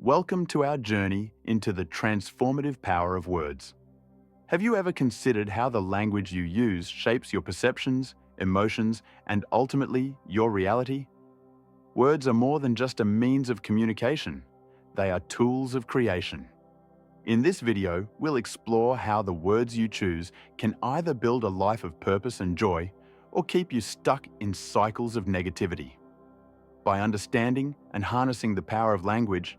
Welcome to our journey into the transformative power of words. Have you ever considered how the language you use shapes your perceptions, emotions, and ultimately your reality? Words are more than just a means of communication. They are tools of creation. In this video, we'll explore how the words you choose can either build a life of purpose and joy or keep you stuck in cycles of negativity. By understanding and harnessing the power of language,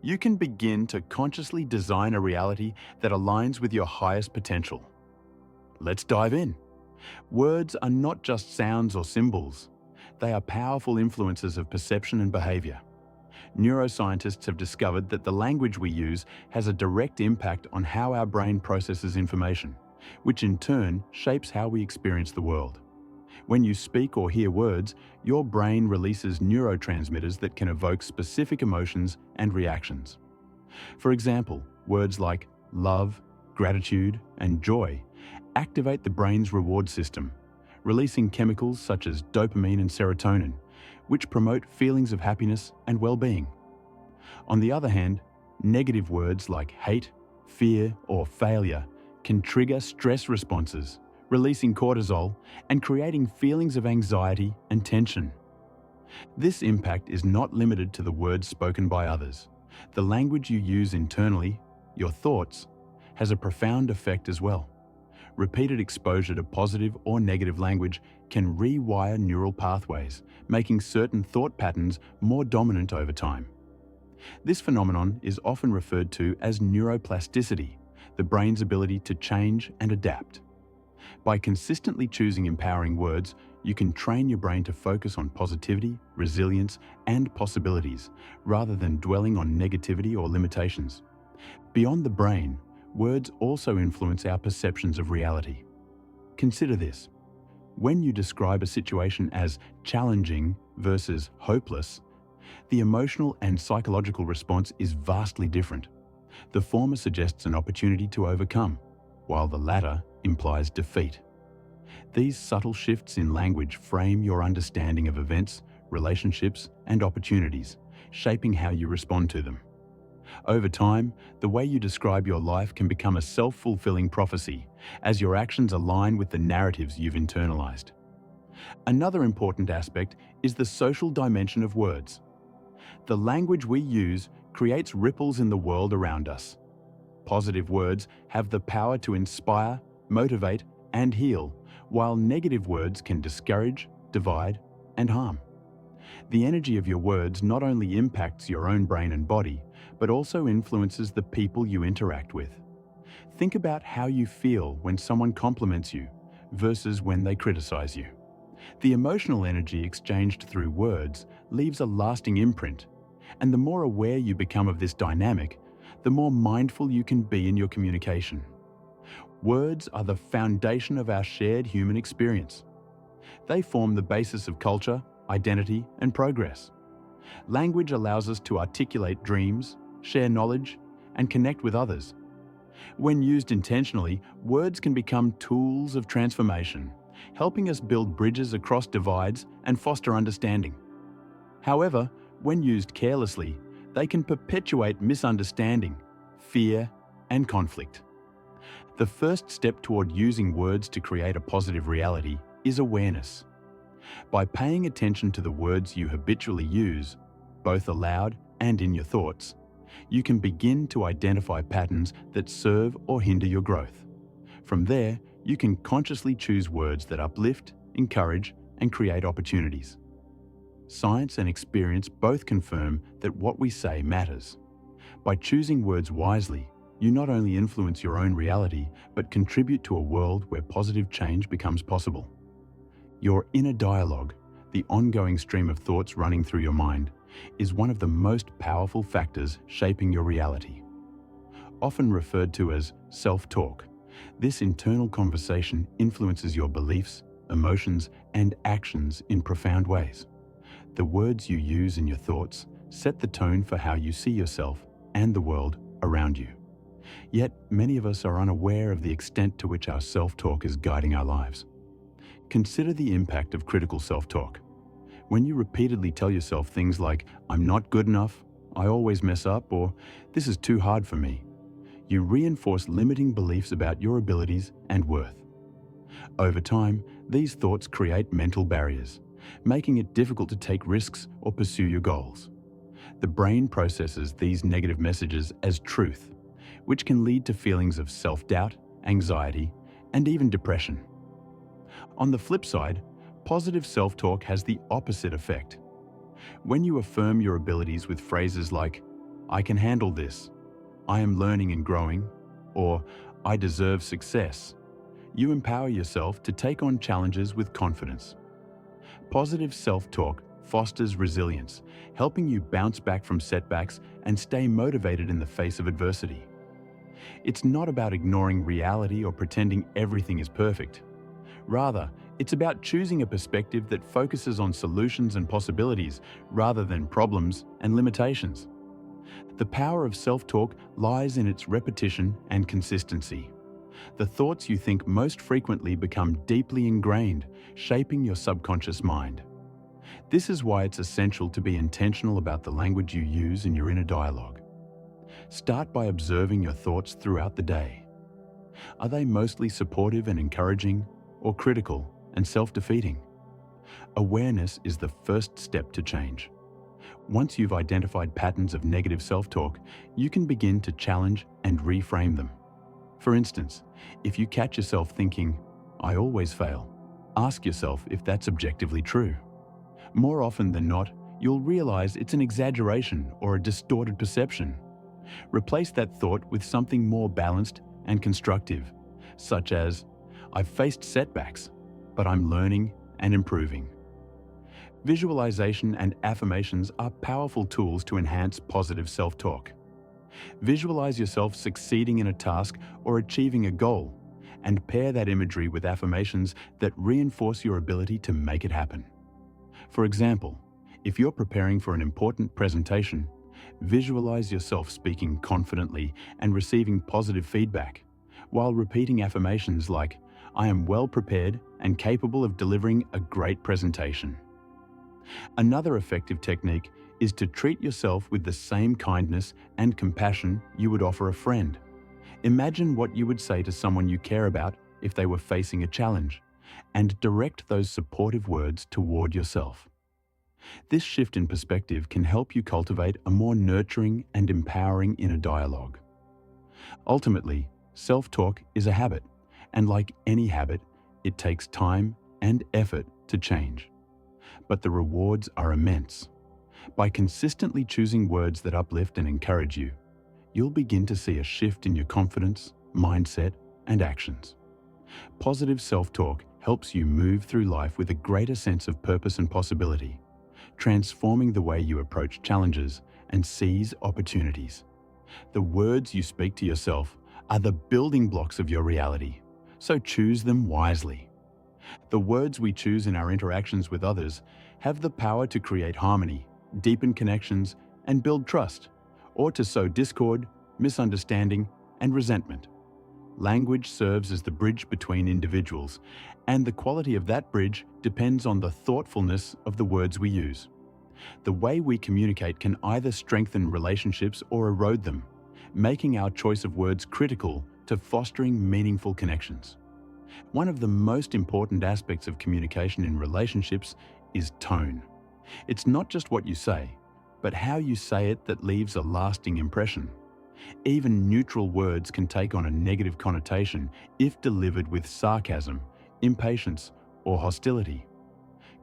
you can begin to consciously design a reality that aligns with your highest potential. Let's dive in. Words are not just sounds or symbols. They are powerful influences of perception and behavior. Neuroscientists have discovered that the language we use has a direct impact on how our brain processes information, which in turn shapes how we experience the world. When you speak or hear words, your brain releases neurotransmitters that can evoke specific emotions and reactions. For example, words like love, gratitude, and joy activate the brain's reward system, releasing chemicals such as dopamine and serotonin, which promote feelings of happiness and well-being. On the other hand, negative words like hate, fear, or failure can trigger stress responses, releasing cortisol and creating feelings of anxiety and tension. This impact is not limited to the words spoken by others. The language you use internally, your thoughts, has a profound effect as well. Repeated exposure to positive or negative language can rewire neural pathways, making certain thought patterns more dominant over time. This phenomenon is often referred to as neuroplasticity, the brain's ability to change and adapt. By consistently choosing empowering words, you can train your brain to focus on positivity, resilience, and possibilities, rather than dwelling on negativity or limitations. Beyond the brain, words also influence our perceptions of reality. Consider this. When you describe a situation as challenging versus hopeless, the emotional and psychological response is vastly different. The former suggests an opportunity to overcome, while the latter implies defeat. These subtle shifts in language frame your understanding of events, relationships, and opportunities, shaping how you respond to them. Over time, the way you describe your life can become a self-fulfilling prophecy, as your actions align with the narratives you've internalized. Another important aspect is the social dimension of words. The language we use creates ripples in the world around us. Positive words have the power to inspire, motivate, and heal, while negative words can discourage, divide, and harm. The energy of your words not only impacts your own brain and body, but also influences the people you interact with. Think about how you feel when someone compliments you versus when they criticize you. The emotional energy exchanged through words leaves a lasting imprint, and the more aware you become of this dynamic, the more mindful you can be in your communication. Words are the foundation of our shared human experience. They form the basis of culture, identity, and progress. Language allows us to articulate dreams, share knowledge, and connect with others. When used intentionally, words can become tools of transformation, helping us build bridges across divides and foster understanding. However, when used carelessly, they can perpetuate misunderstanding, fear, and conflict. The first step toward using words to create a positive reality is awareness. By paying attention to the words you habitually use, both aloud and in your thoughts, you can begin to identify patterns that serve or hinder your growth. From there, you can consciously choose words that uplift, encourage, and create opportunities. Science and experience both confirm that what we say matters. By choosing words wisely, you not only influence your own reality, but contribute to a world where positive change becomes possible. Your inner dialogue, the ongoing stream of thoughts running through your mind, is one of the most powerful factors shaping your reality. Often referred to as self-talk, this internal conversation influences your beliefs, emotions, and actions in profound ways. The words you use in your thoughts set the tone for how you see yourself and the world around you. Yet, many of us are unaware of the extent to which our self-talk is guiding our lives. Consider the impact of critical self-talk. When you repeatedly tell yourself things like, "I'm not good enough," I always mess up, or this is too hard for me. You reinforce limiting beliefs about your abilities and worth. Over time, these thoughts create mental barriers, making it difficult to take risks or pursue your goals. The brain processes these negative messages as truth, which can lead to feelings of self-doubt, anxiety, and even depression. On the flip side, positive self-talk has the opposite effect. When you affirm your abilities with phrases like, "I can handle this," "I am learning and growing," or "I deserve success," you empower yourself to take on challenges with confidence. Positive self-talk fosters resilience, helping you bounce back from setbacks and stay motivated in the face of adversity. It's not about ignoring reality or pretending everything is perfect. Rather, it's about choosing a perspective that focuses on solutions and possibilities rather than problems and limitations. The power of self-talk lies in its repetition and consistency. The thoughts you think most frequently become deeply ingrained, shaping your subconscious mind. This is why it's essential to be intentional about the language you use in your inner dialogue. Start by observing your thoughts throughout the day. Are they mostly supportive and encouraging, or critical and self-defeating? Awareness is the first step to change. Once you've identified patterns of negative self-talk, you can begin to challenge and reframe them. For instance, if you catch yourself thinking, "I always fail," ask yourself if that's objectively true. More often than not, you'll realize it's an exaggeration or a distorted perception. Replace that thought with something more balanced and constructive, such as, "I've faced setbacks, but I'm learning and improving." Visualization and affirmations are powerful tools to enhance positive self-talk. Visualize yourself succeeding in a task or achieving a goal, and pair that imagery with affirmations that reinforce your ability to make it happen. For example, if you're preparing for an important presentation, visualize yourself speaking confidently and receiving positive feedback, while repeating affirmations like, "I am well prepared and capable of delivering a great presentation." Another effective technique is to treat yourself with the same kindness and compassion you would offer a friend. Imagine what you would say to someone you care about if they were facing a challenge, and direct those supportive words toward yourself. This shift in perspective can help you cultivate a more nurturing and empowering inner dialogue. Ultimately, self-talk is a habit, and like any habit, it takes time and effort to change. But the rewards are immense. By consistently choosing words that uplift and encourage you, you'll begin to see a shift in your confidence, mindset, and actions. Positive self-talk helps you move through life with a greater sense of purpose and possibility, transforming the way you approach challenges and seize opportunities. The words you speak to yourself are the building blocks of your reality, so choose them wisely. The words we choose in our interactions with others have the power to create harmony, deepen connections, and build trust, or to sow discord, misunderstanding, and resentment. Language serves as the bridge between individuals, and the quality of that bridge depends on the thoughtfulness of the words we use. The way we communicate can either strengthen relationships or erode them, making our choice of words critical to fostering meaningful connections. One of the most important aspects of communication in relationships is tone. It's not just what you say, but how you say it that leaves a lasting impression. Even neutral words can take on a negative connotation if delivered with sarcasm, impatience, or hostility.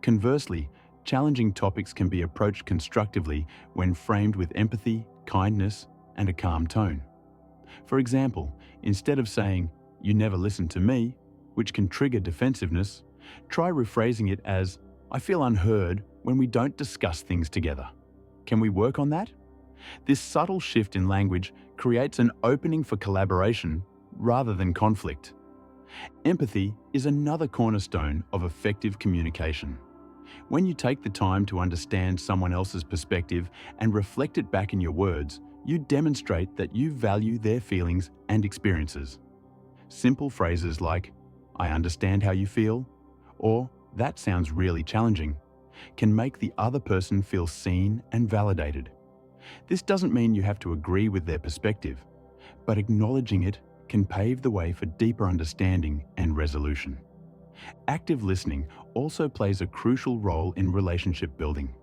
Conversely, challenging topics can be approached constructively when framed with empathy, kindness, and a calm tone. For example, instead of saying, "You never listen to me," which can trigger defensiveness, try rephrasing it as, "I feel unheard when we don't discuss things together. Can we work on that?" This subtle shift in language creates an opening for collaboration rather than conflict. Empathy is another cornerstone of effective communication. When you take the time to understand someone else's perspective and reflect it back in your words, you demonstrate that you value their feelings and experiences. Simple phrases like, "I understand how you feel," or "That sounds really challenging," can make the other person feel seen and validated. This doesn't mean you have to agree with their perspective, but acknowledging it can pave the way for deeper understanding and resolution. Active listening also plays a crucial role in relationship building.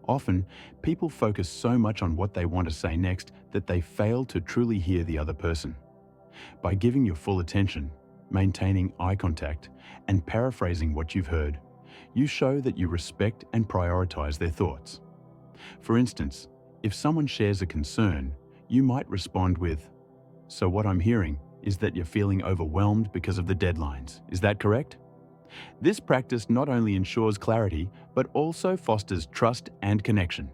Often, people focus so much on what they want to say next that they fail to truly hear the other person. By giving your full attention, maintaining eye contact, and paraphrasing what you've heard, you show that you respect and prioritize their thoughts. For instance, if someone shares a concern, you might respond with, "So what I'm hearing is that you're feeling overwhelmed because of the deadlines. Is that correct?" This practice not only ensures clarity, but also fosters trust and connection.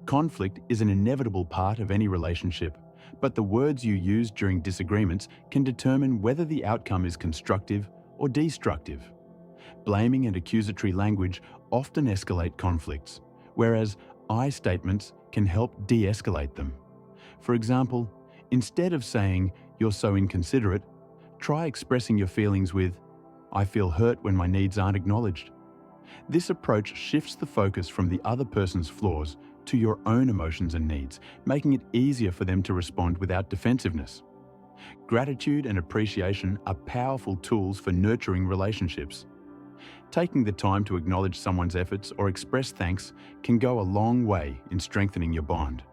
Conflict is an inevitable part of any relationship, but the words you use during disagreements can determine whether the outcome is constructive or destructive. Blaming and accusatory language often escalate conflicts, whereas I statements can help de-escalate them. For example, instead of saying, "You're so inconsiderate," try expressing your feelings with, "I feel hurt when my needs aren't acknowledged." This approach shifts the focus from the other person's flaws to your own emotions and needs, making it easier for them to respond without defensiveness. Gratitude and appreciation are powerful tools for nurturing relationships. Taking the time to acknowledge someone's efforts or express thanks can go a long way in strengthening your bond.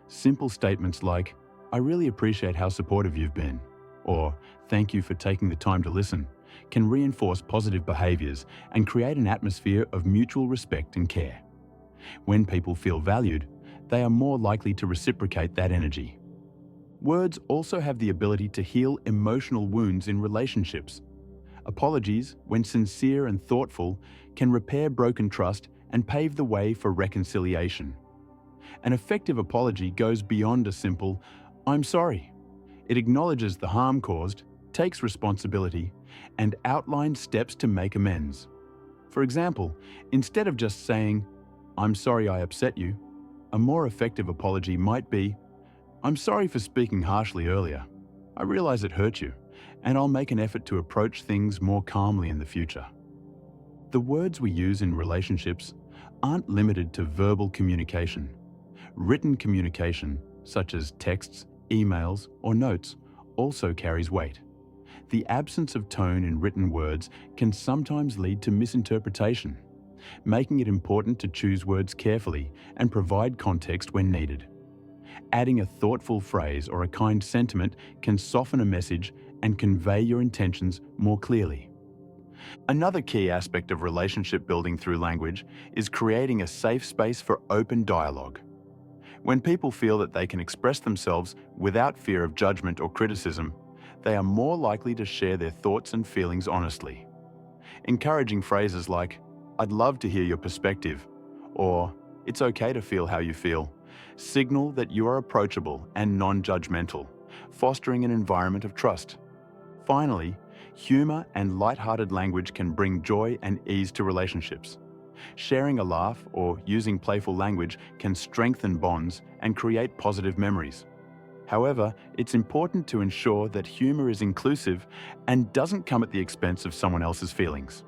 Simple statements like, "I really appreciate how supportive you've been," or "Thank you for taking the time to listen," can reinforce positive behaviors and create an atmosphere of mutual respect and care. When people feel valued, they are more likely to reciprocate that energy. Words also have the ability to heal emotional wounds in relationships. Apologies, when sincere and thoughtful, can repair broken trust and pave the way for reconciliation. An effective apology goes beyond a simple, "I'm sorry." It acknowledges the harm caused, takes responsibility, and outlines steps to make amends. For example, instead of just saying, "I'm sorry I upset you," a more effective apology might be, "I'm sorry for speaking harshly earlier. I realize it hurt you, and I'll make an effort to approach things more calmly in the future." The words we use in relationships aren't limited to verbal communication. Written communication, such as texts, emails, or notes, also carries weight. The absence of tone in written words can sometimes lead to misinterpretation, making it important to choose words carefully and provide context when needed. Adding a thoughtful phrase or a kind sentiment can soften a message and convey your intentions more clearly. Another key aspect of relationship building through language is creating a safe space for open dialogue. When people feel that they can express themselves without fear of judgment or criticism, they are more likely to share their thoughts and feelings honestly. Encouraging phrases like, "I'd love to hear your perspective," or "It's okay to feel how you feel," signal that you are approachable and non-judgmental, fostering an environment of trust. Finally, humor and light-hearted language can bring joy and ease to relationships. Sharing a laugh or using playful language can strengthen bonds and create positive memories. However, it's important to ensure that humor is inclusive and doesn't come at the expense of someone else's feelings.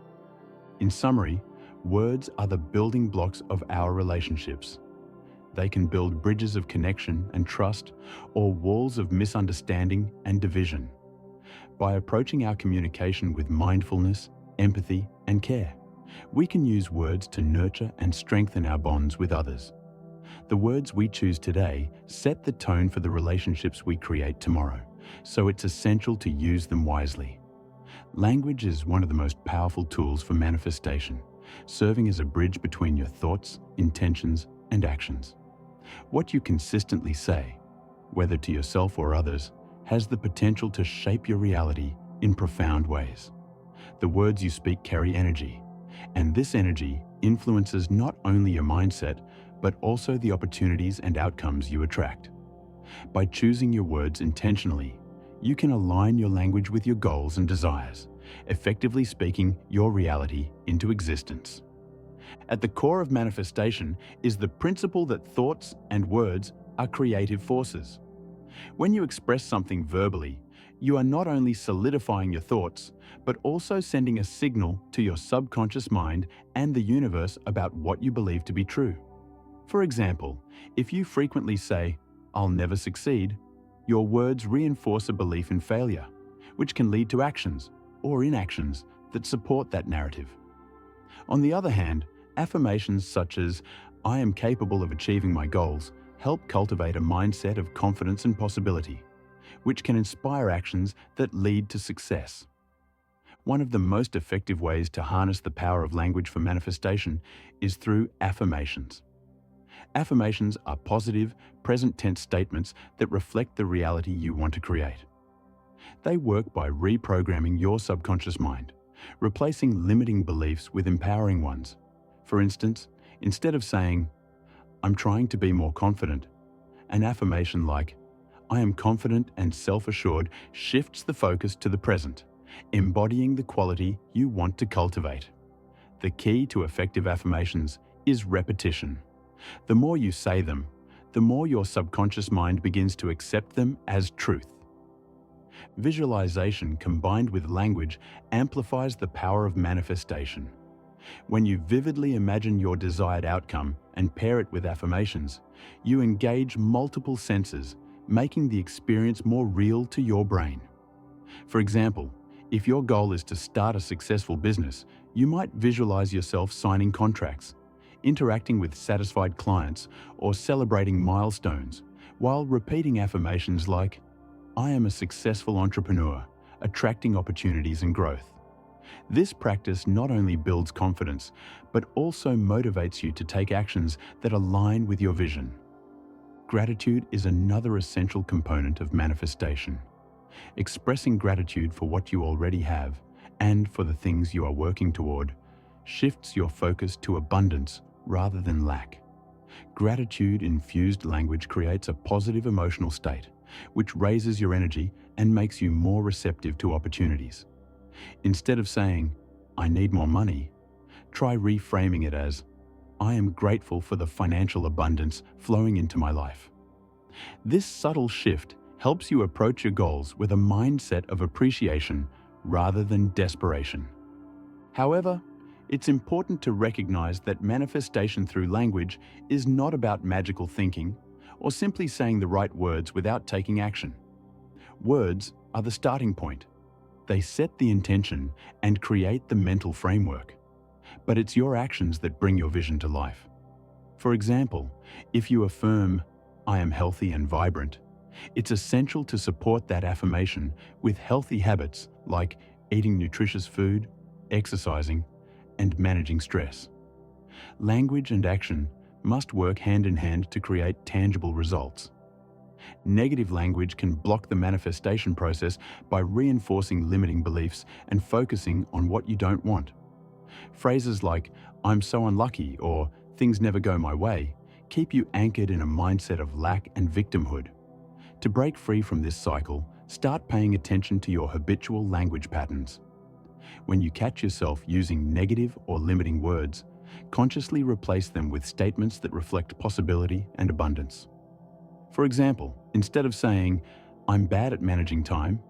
In summary, words are the building blocks of our relationships. They can build bridges of connection and trust, or walls of misunderstanding and division. By approaching our communication with mindfulness, empathy, and care, we can use words to nurture and strengthen our bonds with others. The words we choose today set the tone for the relationships we create tomorrow, so it's essential to use them wisely. Language is one of the most powerful tools for manifestation, serving as a bridge between your thoughts, intentions, and actions. What you consistently say, whether to yourself or others, has the potential to shape your reality in profound ways. The words you speak carry energy, and this energy influences not only your mindset, but also the opportunities and outcomes you attract. By choosing your words intentionally, you can align your language with your goals and desires, effectively speaking your reality into existence. At the core of manifestation is the principle that thoughts and words are creative forces. When you express something verbally, you are not only solidifying your thoughts, but also sending a signal to your subconscious mind and the universe about what you believe to be true. For example, if you frequently say, "I'll never succeed," your words reinforce a belief in failure, which can lead to actions or inactions that support that narrative. On the other hand, affirmations such as, "I am capable of achieving my goals," help cultivate a mindset of confidence and possibility, which can inspire actions that lead to success. One of the most effective ways to harness the power of language for manifestation is through affirmations. Affirmations are positive, present-tense statements that reflect the reality you want to create. They work by reprogramming your subconscious mind, replacing limiting beliefs with empowering ones. For instance, instead of saying, "I'm trying to be more confident," an affirmation like, "I am confident and self-assured" shifts the focus to the present, embodying the quality you want to cultivate. The key to effective affirmations is repetition. The more you say them, the more your subconscious mind begins to accept them as truth. Visualization combined with language amplifies the power of manifestation. When you vividly imagine your desired outcome and pair it with affirmations, you engage multiple senses, making the experience more real to your brain. For example, if your goal is to start a successful business, you might visualize yourself signing contracts, interacting with satisfied clients, or celebrating milestones, while repeating affirmations like, "I am a successful entrepreneur, attracting opportunities and growth." This practice not only builds confidence, but also motivates you to take actions that align with your vision. Gratitude is another essential component of manifestation. Expressing gratitude for what you already have and for the things you are working toward shifts your focus to abundance rather than lack. Gratitude-infused language creates a positive emotional state, which raises your energy and makes you more receptive to opportunities. Instead of saying, "I need more money," try reframing it as, "I am grateful for the financial abundance flowing into my life." This subtle shift helps you approach your goals with a mindset of appreciation rather than desperation. However, it's important to recognize that manifestation through language is not about magical thinking or simply saying the right words without taking action. Words are the starting point. They set the intention and create the mental framework. But it's your actions that bring your vision to life. For example, if you affirm, "I am healthy and vibrant," it's essential to support that affirmation with healthy habits like eating nutritious food, exercising, and managing stress. Language and action must work hand in hand to create tangible results. Negative language can block the manifestation process by reinforcing limiting beliefs and focusing on what you don't want. Phrases like, "I'm so unlucky," or "things never go my way," keep you anchored in a mindset of lack and victimhood. To break free from this cycle, start paying attention to your habitual language patterns. When you catch yourself using negative or limiting words, consciously replace them with statements that reflect possibility and abundance. For example, instead of saying, "I'm bad at managing time,"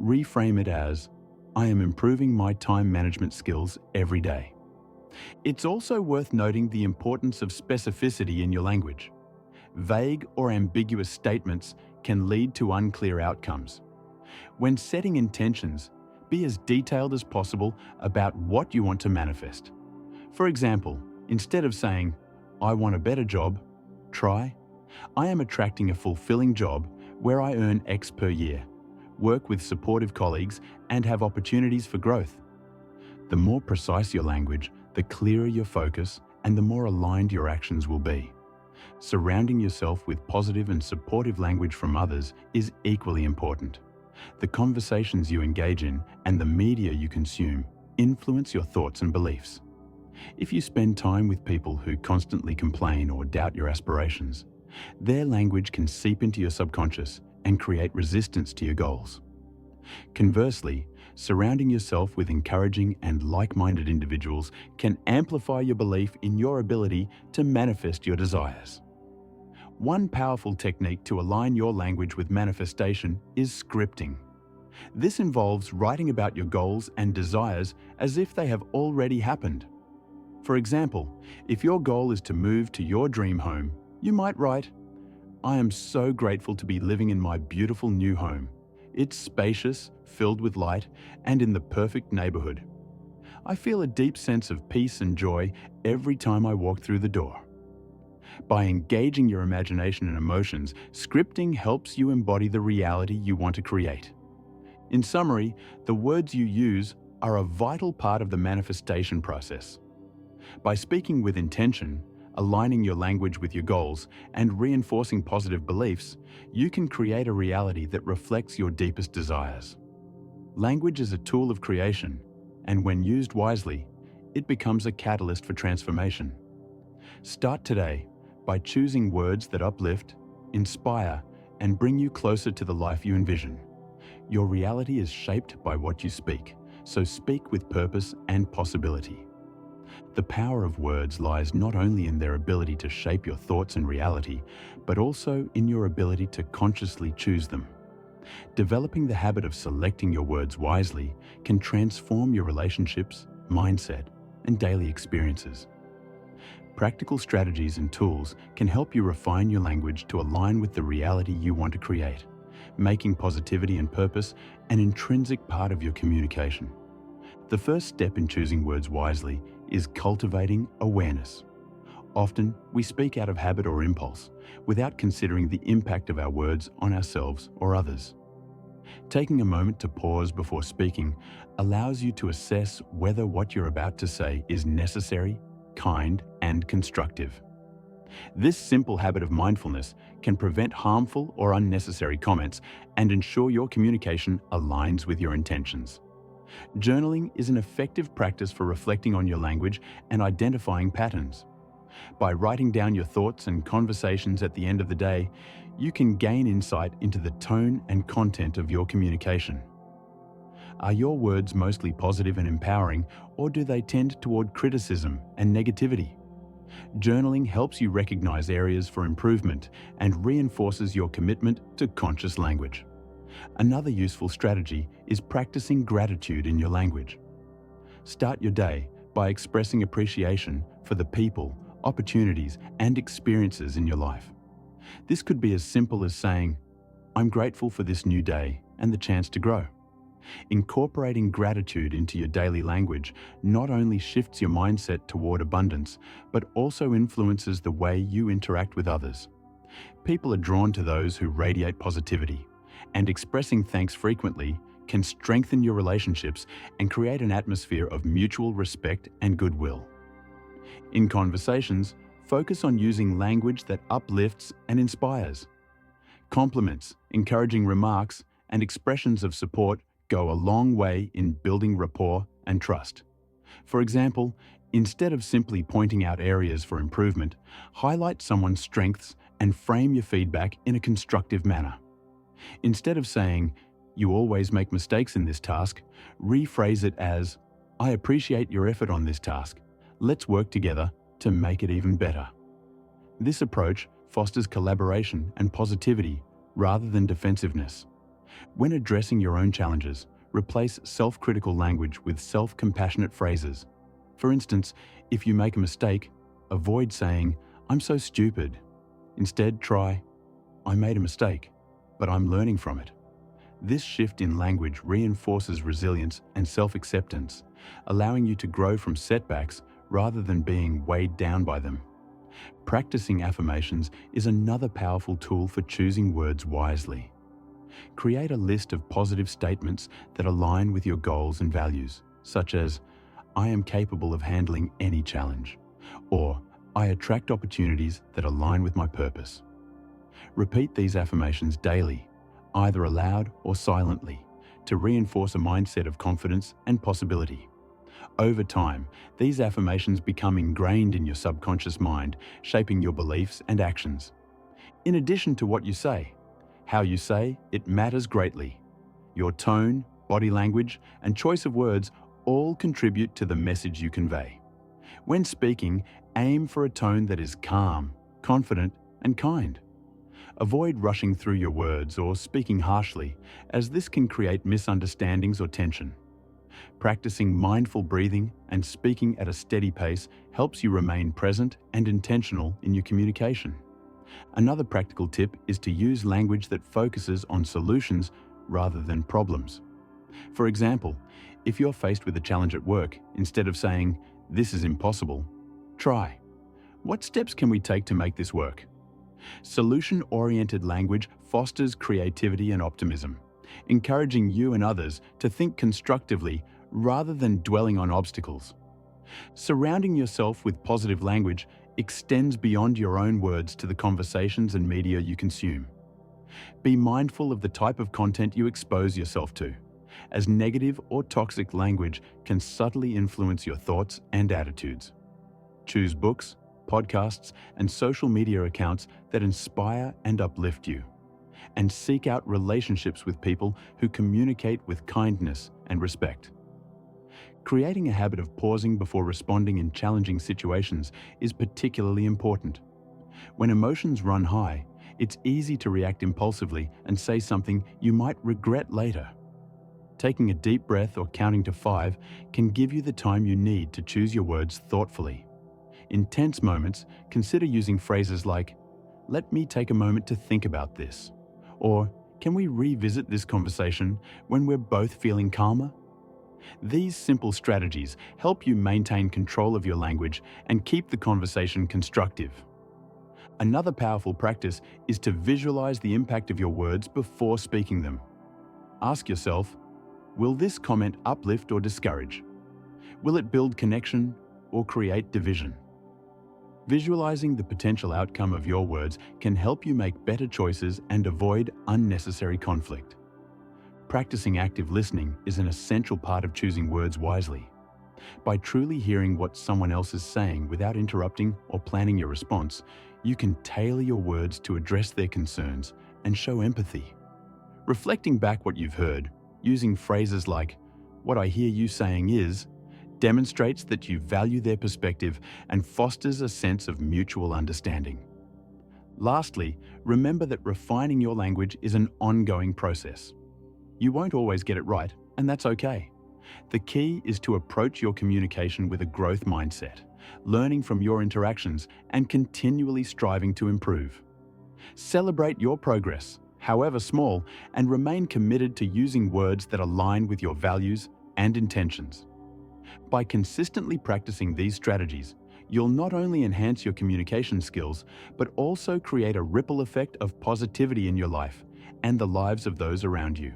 reframe it as, "I am improving my time management skills every day." It's also worth noting the importance of specificity in your language. Vague or ambiguous statements can lead to unclear outcomes. When setting intentions, be as detailed as possible about what you want to manifest. For example, instead of saying, "I want a better job," try, "I am attracting a fulfilling job where I earn X per year, work with supportive colleagues, and have opportunities for growth." The more precise your language, the clearer your focus, and the more aligned your actions will be. Surrounding yourself with positive and supportive language from others is equally important. The conversations you engage in and the media you consume influence your thoughts and beliefs. If you spend time with people who constantly complain or doubt your aspirations, their language can seep into your subconscious and create resistance to your goals. Conversely, surrounding yourself with encouraging and like-minded individuals can amplify your belief in your ability to manifest your desires. One powerful technique to align your language with manifestation is scripting. This involves writing about your goals and desires as if they have already happened. For example, if your goal is to move to your dream home, you might write, "I am so grateful to be living in my beautiful new home. It's spacious, filled with light, and in the perfect neighborhood. I feel a deep sense of peace and joy every time I walk through the door." By engaging your imagination and emotions, scripting helps you embody the reality you want to create. In summary, the words you use are a vital part of the manifestation process. By speaking with intention, aligning your language with your goals, and reinforcing positive beliefs, you can create a reality that reflects your deepest desires. Language is a tool of creation, and when used wisely, it becomes a catalyst for transformation. Start today by choosing words that uplift, inspire, and bring you closer to the life you envision. Your reality is shaped by what you speak, so speak with purpose and possibility. The power of words lies not only in their ability to shape your thoughts and reality, but also in your ability to consciously choose them. Developing the habit of selecting your words wisely can transform your relationships, mindset, and daily experiences. Practical strategies and tools can help you refine your language to align with the reality you want to create, making positivity and purpose an intrinsic part of your communication. The first step in choosing words wisely is cultivating awareness. Often, we speak out of habit or impulse, without considering the impact of our words on ourselves or others. Taking a moment to pause before speaking allows you to assess whether what you're about to say is necessary, kind, and constructive. This simple habit of mindfulness can prevent harmful or unnecessary comments and ensure your communication aligns with your intentions. Journaling is an effective practice for reflecting on your language and identifying patterns. By writing down your thoughts and conversations at the end of the day, you can gain insight into the tone and content of your communication. Are your words mostly positive and empowering, or do they tend toward criticism and negativity? Journaling helps you recognize areas for improvement and reinforces your commitment to conscious language. Another useful strategy is practicing gratitude in your language. Start your day by expressing appreciation for the people, opportunities, and experiences in your life. This could be as simple as saying, "I'm grateful for this new day and the chance to grow." Incorporating gratitude into your daily language not only shifts your mindset toward abundance, but also influences the way you interact with others. People are drawn to those who radiate positivity, and expressing thanks frequently can strengthen your relationships and create an atmosphere of mutual respect and goodwill. In conversations, focus on using language that uplifts and inspires. Compliments, encouraging remarks, and expressions of support go a long way in building rapport and trust. For example, instead of simply pointing out areas for improvement, highlight someone's strengths and frame your feedback in a constructive manner. Instead of saying, "You always make mistakes in this task," rephrase it as, "I appreciate your effort on this task. Let's work together to make it even better." This approach fosters collaboration and positivity rather than defensiveness. When addressing your own challenges, replace self-critical language with self-compassionate phrases. For instance, if you make a mistake, avoid saying, "I'm so stupid." Instead, try, "I made a mistake, but I'm learning from it." This shift in language reinforces resilience and self-acceptance, allowing you to grow from setbacks rather than being weighed down by them. Practicing affirmations is another powerful tool for choosing words wisely. Create a list of positive statements that align with your goals and values, such as, "I am capable of handling any challenge," or "I attract opportunities that align with my purpose." Repeat these affirmations daily, either aloud or silently, to reinforce a mindset of confidence and possibility. Over time, these affirmations become ingrained in your subconscious mind, shaping your beliefs and actions. In addition to what you say, how you say it matters greatly. Your tone, body language, and choice of words all contribute to the message you convey. When speaking, aim for a tone that is calm, confident, and kind. Avoid rushing through your words or speaking harshly, as this can create misunderstandings or tension. Practicing mindful breathing and speaking at a steady pace helps you remain present and intentional in your communication. Another practical tip is to use language that focuses on solutions rather than problems. For example, if you're faced with a challenge at work, instead of saying, "This is impossible," try, "What steps can we take to make this work?" Solution-oriented language fosters creativity and optimism, encouraging you and others to think constructively rather than dwelling on obstacles. Surrounding yourself with positive language extends beyond your own words to the conversations and media you consume. Be mindful of the type of content you expose yourself to, as negative or toxic language can subtly influence your thoughts and attitudes. Choose books, podcasts, and social media accounts that inspire and uplift you, and seek out relationships with people who communicate with kindness and respect. Creating a habit of pausing before responding in challenging situations is particularly important. When emotions run high, it's easy to react impulsively and say something you might regret later. Taking a deep breath or counting to 5 can give you the time you need to choose your words thoughtfully. In tense moments, consider using phrases like, "Let me take a moment to think about this," or "Can we revisit this conversation when we're both feeling calmer?" These simple strategies help you maintain control of your language and keep the conversation constructive. Another powerful practice is to visualize the impact of your words before speaking them. Ask yourself, will this comment uplift or discourage? Will it build connection or create division? Visualizing the potential outcome of your words can help you make better choices and avoid unnecessary conflict. Practicing active listening is an essential part of choosing words wisely. By truly hearing what someone else is saying without interrupting or planning your response, you can tailor your words to address their concerns and show empathy. Reflecting back what you've heard, using phrases like, "What I hear you saying is," demonstrates that you value their perspective and fosters a sense of mutual understanding. Lastly, remember that refining your language is an ongoing process. You won't always get it right, and that's okay. The key is to approach your communication with a growth mindset, learning from your interactions and continually striving to improve. Celebrate your progress, however small, and remain committed to using words that align with your values and intentions. By consistently practicing these strategies, you'll not only enhance your communication skills, but also create a ripple effect of positivity in your life and the lives of those around you.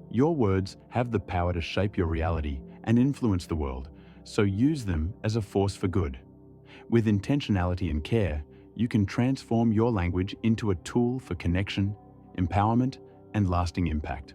Your words have the power to shape your reality and influence the world, so use them as a force for good. With intentionality and care, you can transform your language into a tool for connection, empowerment, and lasting impact.